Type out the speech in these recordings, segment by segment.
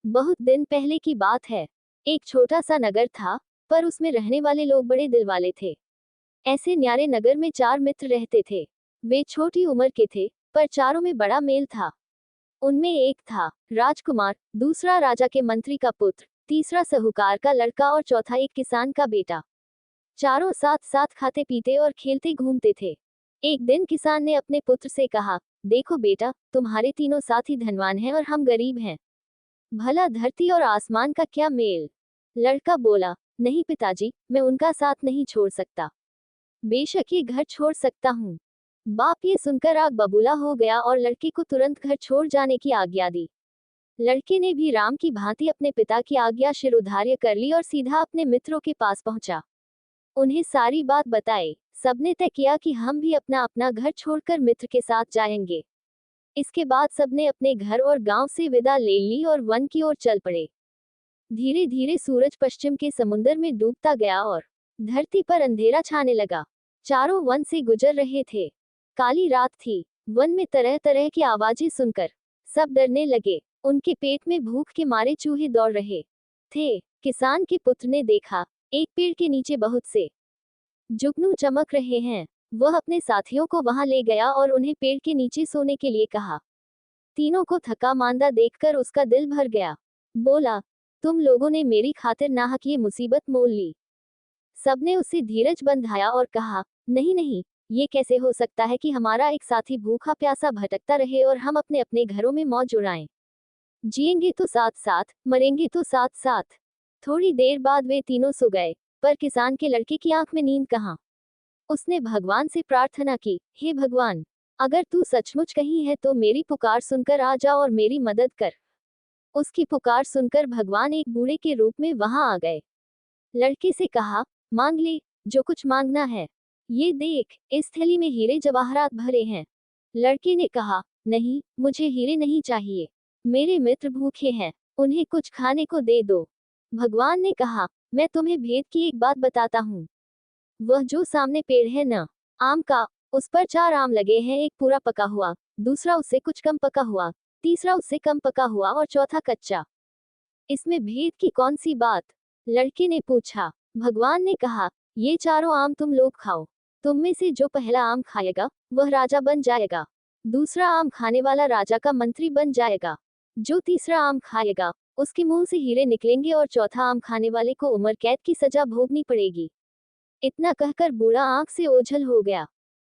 बहुत दिन पहले की बात है। एक छोटा सा नगर था, पर उसमें रहने वाले लोग बड़े दिल वाले थे। ऐसे न्यारे नगर में 4 मित्र रहते थे। वे छोटी उम्र के थे, पर चारों में बड़ा मेल था। उनमें एक था राजकुमार, दूसरा राजा के मंत्री का पुत्र, तीसरा साहूकार का लड़का और चौथा एक किसान का बेटा। चारों साथ साथ खाते पीते और खेलते घूमते थे। एक दिन किसान ने अपने पुत्र से कहा, देखो बेटा, तुम्हारे तीनों साथी धनवान हैं और हम गरीब हैं। भला धरती और आसमान का क्या मेल। लड़का बोला, नहीं पिताजी, मैं उनका साथ नहीं छोड़ सकता। बेशक ये घर छोड़ सकता हूँ। बाप ये सुनकर आग बबूला हो गया और लड़के को तुरंत घर छोड़ जाने की आज्ञा दी। लड़के ने भी राम की भांति अपने पिता की आज्ञा शिरोधार्य कर ली और सीधा अपने मित्रों के पास पहुंचा। उन्हें सारी बात बताई। सबने तय किया कि हम भी अपना अपना घर छोड़कर मित्र के साथ जाएंगे। इसके बाद सबने अपने घर और गांव से विदा ले ली और वन की ओर चल पड़े। धीरे धीरे सूरज पश्चिम के समुद्र में डूबता गया और धरती पर अंधेरा छाने लगा। चारों वन से गुजर रहे थे। काली रात थी। वन में तरह तरह की आवाजें सुनकर सब डरने लगे। उनके पेट में भूख के मारे चूहे दौड़ रहे थे। किसान के पुत्र ने देखा, एक पेड़ के नीचे बहुत से जुगनू चमक रहे हैं। वह अपने साथियों को वहां ले गया और उन्हें पेड़ के नीचे सोने के लिए कहा। तीनों को थका मांदा देखकर उसका दिल भर गया। बोला, तुम लोगों ने मेरी खातिर नाहक ये मुसीबत मोल ली। सबने उसे धीरज बंधाया और कहा, नहीं नहीं, ये कैसे हो सकता है कि हमारा एक साथी भूखा प्यासा भटकता रहे और हम अपने अपने घरों में मौज उड़ाएं। जिएंगे तो साथ साथ, मरेंगे तो साथ साथ। थोड़ी देर बाद वे तीनों सो गए, पर किसान के लड़के की आंख में नींद कहाँ। उसने भगवान से प्रार्थना की, हे भगवान, अगर तू सचमुच कहीं है तो मेरी पुकार सुनकर आ जा और मेरी मदद कर। उसकी पुकार सुनकर भगवान एक बूढ़े के रूप में वहां आ गए। लड़के से कहा, मांग ले, जो कुछ मांगना है। ये देख, इस थैली में हीरे जवाहरात भरे हैं। लड़के ने कहा, नहीं, मुझे हीरे नहीं चाहिए। मेरे मित्र भूखे हैं, उन्हें कुछ खाने को दे दो। भगवान ने कहा, मैं तुम्हें भेद की एक बात बताता हूँ। वह जो सामने पेड़ है न, आम का, उस पर 4 आम लगे हैं। एक पूरा पका हुआ, दूसरा उससे कुछ कम पका हुआ, तीसरा उससे कम पका हुआ और चौथा कच्चा। इसमें भेद की कौन सी बात? लड़के ने पूछा। भगवान ने कहा, ये चारों आम तुम लोग खाओ। तुम में से जो पहला आम खाएगा वह राजा बन जाएगा। दूसरा आम खाने वाला राजा का मंत्री बन जाएगा। जो तीसरा आम खाएगा उसके मुंह से हीरे निकलेंगे और चौथा आम खाने वाले को उम्र कैद की सजा भोगनी पड़ेगी। इतना कहकर बूढ़ा आंख से ओझल हो गया।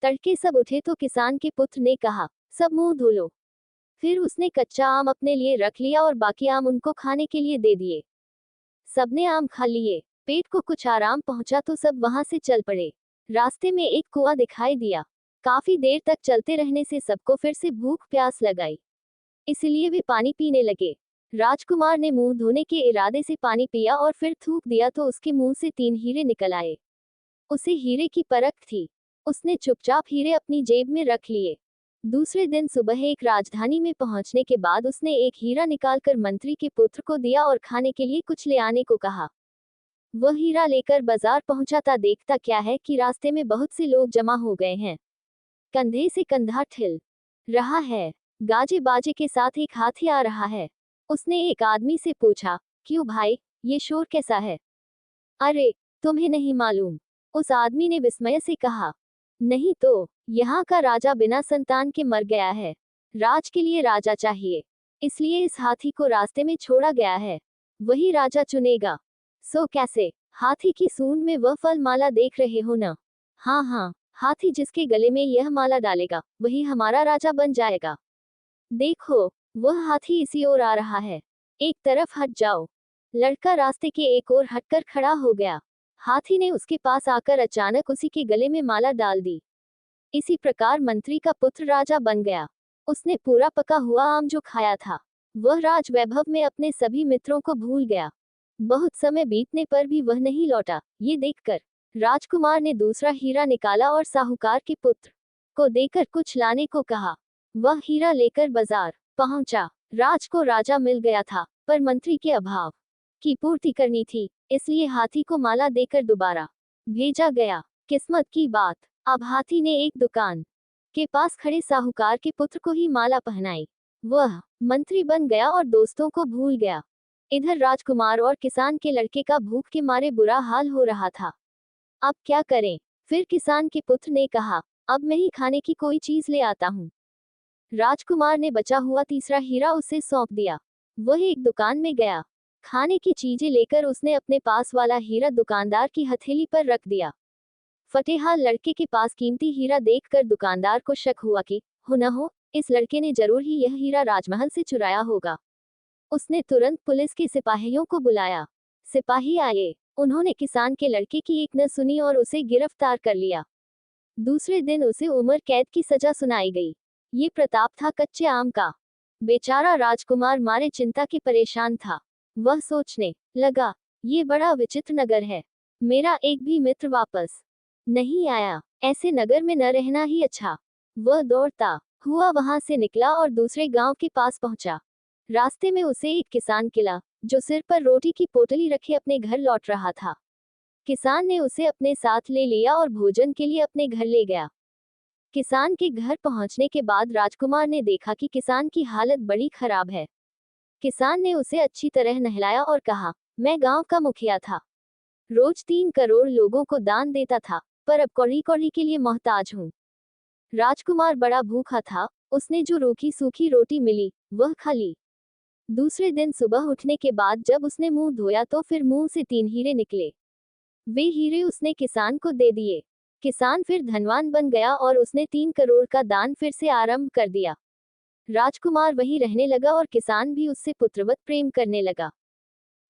तड़के सब उठे तो किसान के पुत्र ने कहा, सब मुंह धो लो। फिर उसने कच्चा आम अपने लिए रख लिया और बाकी आम उनको खाने के लिए दे दिए। सबने आम खा लिए। पेट को कुछ आराम पहुंचा तो सब वहां से चल पड़े। रास्ते में एक कुआं दिखाई दिया। काफी देर तक चलते रहने से सबको फिर से भूख प्यास लगाई, इसलिए वे पानी पीने लगे। राजकुमार ने मुंह धोने के इरादे से पानी पिया और फिर थूक दिया तो उसके मुंह से 3 हीरे निकल आए। उसे हीरे की परख थी। उसने चुपचाप हीरे अपनी जेब में रख लिए। दूसरे दिन सुबह एक राजधानी में पहुंचने के बाद उसने एक हीरा निकालकर मंत्री के पुत्र को दिया और खाने के लिए कुछ ले आने को कहा। वह हीरा लेकर बाजार पहुंचा देखता क्या है कि रास्ते में बहुत से लोग जमा हो गए हैं। कंधे से कंधा ठिल रहा है। गाजे बाजे के साथ एक हाथी आ रहा है। उसने एक आदमी से पूछा, क्यों भाई, ये शोर कैसा है? अरे, तुम्हें नहीं मालूम? उस आदमी ने विस्मय से कहा, नहीं तो, यहाँ का राजा बिना संतान के मर गया है। राज के लिए राजा चाहिए, इसलिए इस हाथी को रास्ते में छोड़ा गया है। वही राजा चुनेगा। सो कैसे? हाथी की सूंड में वह फल माला देख रहे हो न? हाँ हाँ, हाथी जिसके गले में यह माला डालेगा वही हमारा राजा बन जाएगा। देखो, वह हाथी इसी ओर आ रहा है। एक तरफ हट जाओ। लड़का रास्ते के एक ओर हटकर खड़ा हो गया। हाथी ने उसके पास आकर अचानक उसी के गले में माला डाल दी। इसी प्रकार मंत्री का पुत्र राजा बन गया। उसने पूरा पका हुआ आम जो खाया था, वह राज वैभव में अपने सभी मित्रों को भूल गया। बहुत समय बीतने पर भी वह नहीं लौटा। ये देखकर राजकुमार ने दूसरा हीरा निकाला और साहूकार के पुत्र को देकर कुछ लाने को कहा। वह हीरा लेकर बाजार पहुंचा। राज को राजा मिल गया था, पर मंत्री के अभाव की पूर्ति करनी थी, इसलिए हाथी को माला देकर दोबारा भेजा गया। किस्मत की बात, अब हाथी ने एक दुकान के पास खड़े साहूकार के पुत्र को ही माला पहनाई। वह मंत्री बन गया और दोस्तों को भूल गया। इधर राजकुमार और किसान के लड़के का भूख के मारे बुरा हाल हो रहा था। अब क्या करें? फिर किसान के पुत्र ने कहा, अब मैं ही खाने की कोई चीज ले आता हूँ। राजकुमार ने बचा हुआ तीसरा हीरा उसे सौंप दिया। वह एक दुकान में गया। खाने की चीजें लेकर उसने अपने पास वाला हीरा दुकानदार की हथेली पर रख दिया। फटेहाल लड़के के पास कीमती हीरा देखकर दुकानदार को शक हुआ कि हो न हो, इस लड़के ने जरूर ही यह हीरा राजमहल से चुराया होगा। उसने तुरंत पुलिस के सिपाहियों को बुलाया। सिपाही आए। उन्होंने किसान के लड़के की एक न सुनी और उसे गिरफ्तार कर लिया। दूसरे दिन उसे उम्र कैद की सजा सुनाई गई। ये प्रताप था कच्चे आम का। बेचारा राजकुमार मारे चिंता के परेशान था। वह सोचने लगा, ये बड़ा विचित्र नगर है। मेरा एक भी मित्र वापस नहीं आया। ऐसे नगर में न रहना ही अच्छा। वह दौड़ता हुआ वहां से निकला और दूसरे गांव के पास पहुंचा। रास्ते में उसे एक किसान मिला, जो सिर पर रोटी की पोटली रखे अपने घर लौट रहा था। किसान ने उसे अपने साथ ले लिया और भोजन के लिए अपने घर ले गया। किसान के घर पहुंचने के बाद राजकुमार ने देखा कि किसान की हालत बड़ी खराब है। किसान ने उसे अच्छी तरह नहलाया और कहा, मैं गांव का मुखिया था। रोज 3 करोड़ लोगों को दान देता था, पर अब कौड़ी कौड़ी के लिए मोहताज हूँ। राजकुमार बड़ा भूखा था। उसने जो रूखी सूखी रोटी मिली वह खा ली। दूसरे दिन सुबह उठने के बाद जब उसने मुंह धोया तो फिर मुंह से 3 हीरे निकले। वे हीरे उसने किसान को दे दिए। किसान फिर धनवान बन गया और उसने 3 करोड़ का दान फिर से आरंभ कर दिया। राजकुमार वहीं रहने लगा और किसान भी उससे पुत्रवत प्रेम करने लगा।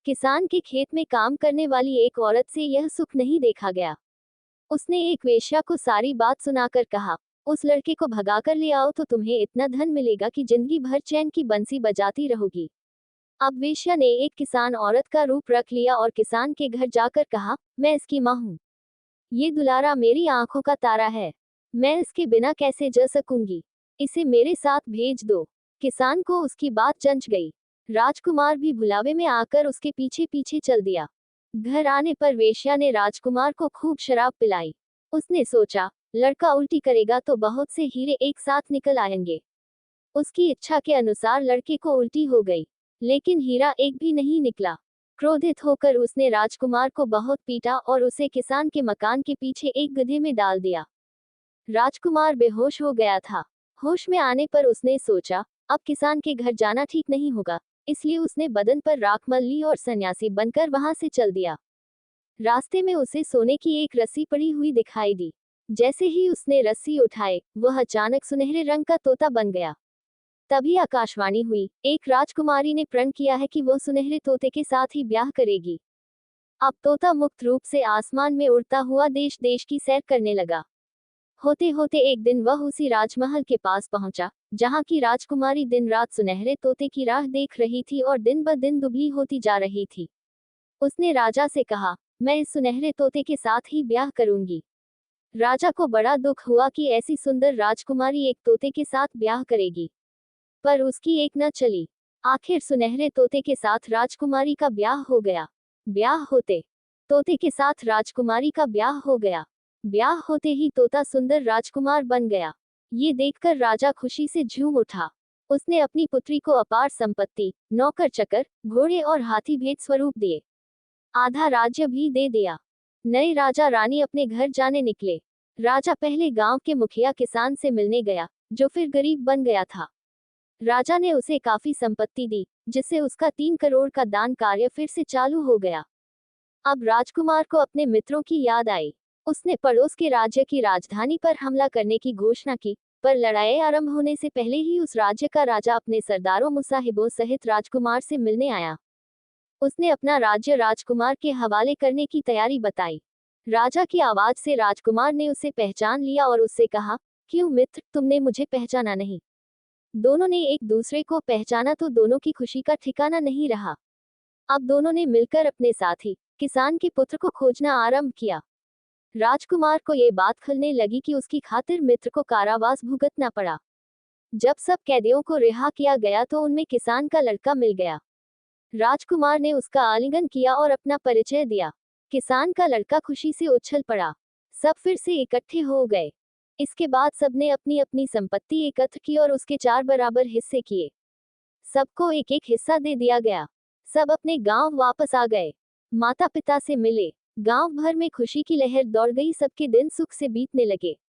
किसान के खेत में काम करने वाली एक औरत से यह सुख नहीं देखा गया। उसने एक वेश्या को सारी बात सुनाकर कहा, उस लड़के को भगाकर ले आओ तो तुम्हें इतना धन मिलेगा कि जिंदगी भर चैन की बंसी बजाती रहोगी। अब वेश्या ने एक किसान औरत का रूप रख लिया और किसान के घर जाकर कहा, मैं इसकी माँ हूँ। ये दुलारा मेरी आंखों का तारा है। मैं इसके बिना कैसे जी सकूंगी। इसे मेरे साथ भेज दो। किसान को उसकी बात जंच गई। राजकुमार भी भुलावे में आकर उसके पीछे पीछे चल दिया। घर आने पर वेश्या ने राजकुमार को खूब शराब पिलाई। उसने सोचा, लड़का उल्टी करेगा तो बहुत से हीरे एक साथ निकल आएंगे। उसकी इच्छा के अनुसार लड़के को उल्टी हो गई, लेकिन हीरा एक भी नहीं निकला। क्रोधित होकर उसने राजकुमार को बहुत पीटा और उसे किसान के मकान के पीछे एक गड्ढे में डाल दिया। राजकुमार बेहोश हो गया था। होश में आने पर उसने सोचा, अब किसान के घर जाना ठीक नहीं होगा, इसलिए उसने बदन पर राख मल ली और सन्यासी बनकर वहां से चल दिया। रास्ते में उसे सोने की एक रस्सी पड़ी हुई दिखाई दी। जैसे ही उसने रस्सी उठाई, वह अचानक सुनहरे रंग का तोता बन गया। तभी आकाशवाणी हुई, एक राजकुमारी ने प्रण किया है कि वह सुनहरे तोते के साथ ही ब्याह करेगी। अब तोता मुक्त रूप से आसमान में उड़ता हुआ देश देश की सैर करने लगा। होते होते एक दिन वह उसी राजमहल के पास पहुंचा, जहां की राजकुमारी दिन रात सुनहरे तोते की राह देख रही थी और दिन ब दिन दुबली होती जा रही थी। उसने राजा से कहा, मैं इस सुनहरे तोते के साथ ही ब्याह करूंगी। राजा को बड़ा दुख हुआ कि ऐसी सुंदर राजकुमारी एक तोते के साथ ब्याह करेगी, पर उसकी एक न चली। आखिर सुनहरे तोते के साथ राजकुमारी का ब्याह हो गया। ब्याह होते तोते के साथ राजकुमारी का ब्याह हो गया। ब्याह होते ही तोता सुंदर राजकुमार बन गया। ये देखकर राजा खुशी से झूम उठा। उसने अपनी पुत्री को अपार संपत्ति, नौकर चकर, घोड़े और हाथी भेंट स्वरूप दिए। आधा राज्य भी दे दिया। नए राजा रानी अपने घर जाने निकले। राजा पहले गांव के मुखिया किसान से मिलने गया, जो फिर गरीब बन गया था। राजा ने उसे काफी संपत्ति दी, जिससे उसका 3 करोड़ का दान कार्य फिर से चालू हो गया। अब राजकुमार को अपने मित्रों की याद आई। उसने पड़ोस के राज्य की राजधानी पर हमला करने की घोषणा की, पर लड़ाई आरंभ होने से पहले ही उस राज्य का राजा अपने सरदारों मुसाहिबों सहित राजकुमार से मिलने आया। उसने अपना राज्य राजकुमार के हवाले करने की तैयारी बताई। राजा की आवाज से राजकुमार ने उसे पहचान लिया और उससे कहा, क्यों मित्र, तुमने मुझे पहचाना नहीं? दोनों ने एक दूसरे को पहचाना तो दोनों की खुशी का ठिकाना नहीं रहा। अब दोनों ने मिलकर अपने साथी किसान के पुत्र को खोजना आरंभ किया। राजकुमार को ये बात खलने लगी कि उसकी खातिर मित्र को कारावास भुगतना पड़ा। जब सब कैदियों को रिहा किया गया तो उनमें किसान का लड़का मिल गया। राजकुमार ने उसका आलिंगन किया और अपना परिचय दिया। किसान का लड़का खुशी से उछल पड़ा। सब फिर से इकट्ठे हो गए। इसके बाद सबने अपनी अपनी संपत्ति एकत्र की और उसके 4 बराबर हिस्से किए। सबको एक एक हिस्सा दे दिया गया। सब अपने गांव वापस आ गए। माता पिता से मिले। गांव भर में खुशी की लहर दौड़ गई, सबके दिन सुख से बीतने लगे।